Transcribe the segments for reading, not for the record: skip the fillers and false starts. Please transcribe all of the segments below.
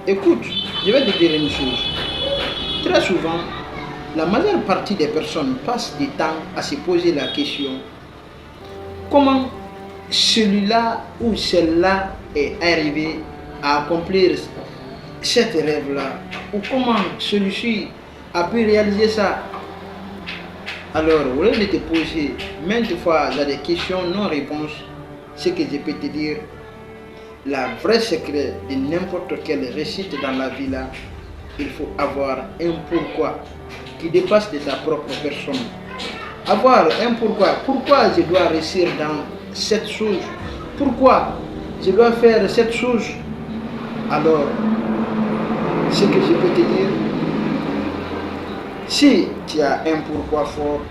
Écoute, je vais te dire une chose. Très souvent, la majeure partie des personnes passent du temps à se poser la question comment celui-là ou celle-là est arrivé à accomplir cet rêve-là, ou comment celui-ci a pu réaliser ça. Alors, au lieu de te poser maintes fois des questions non-réponses, ce que je peux te dire, la vraie secret de n'importe quelle réussite dans la vie là, il faut avoir un pourquoi qui dépasse de ta propre personne. Avoir un pourquoi. Pourquoi je dois réussir dans cette chose? Pourquoi je dois faire cette chose? Alors, ce que je peux te dire, si tu as un pourquoi fort,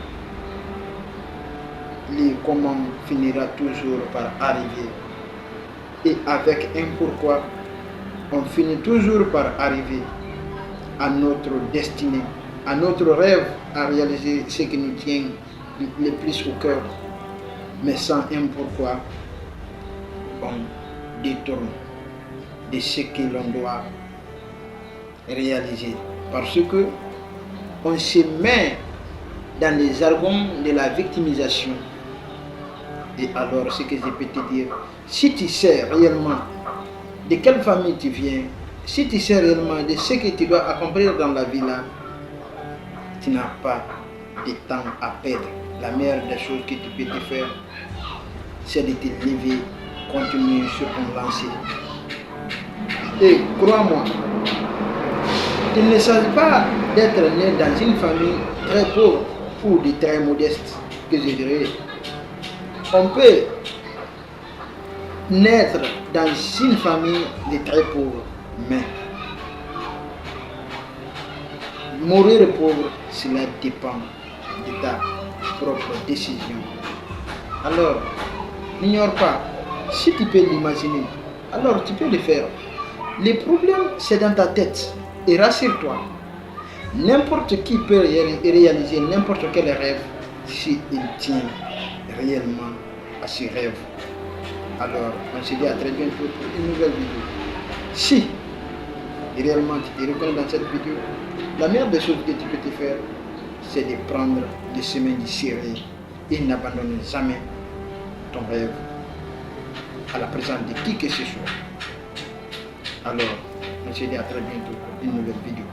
le comment finira toujours par arriver. Et avec un pourquoi, on finit toujours par arriver à notre destinée, à notre rêve, à réaliser ce qui nous tient le plus au cœur. Mais sans un pourquoi, on détourne de ce que l'on doit réaliser. Parce que on se met dans les argonnes de la victimisation. Et alors, ce que je peux te dire, si tu sais réellement de quelle famille tu viens, si tu sais réellement de ce que tu dois accomplir dans la vie là, tu n'as pas de temps à perdre. La meilleure des choses que tu peux te faire, c'est de te lever, continuer sur ton lancée. Et crois-moi, il ne s'agit pas d'être né dans une famille très pauvre ou de très modeste, que je dirais. On peut naître dans une famille de très pauvres, mais mourir pauvre, cela dépend de ta propre décision. Alors, n'ignore pas, si tu peux l'imaginer, alors tu peux le faire. Le problème, c'est dans ta tête. Et rassure-toi, n'importe qui peut réaliser n'importe quel rêve s'il tient réellement à ce rêve. Alors, on se dit à très bientôt pour une nouvelle vidéo. Si réellement tu te reconnais dans cette vidéo, la meilleure des choses que tu peux te faire, c'est de prendre des semaines du sérieux et n'abandonner jamais ton rêve à la présence de qui que ce soit. Alors, on se dit à très bientôt pour une nouvelle vidéo.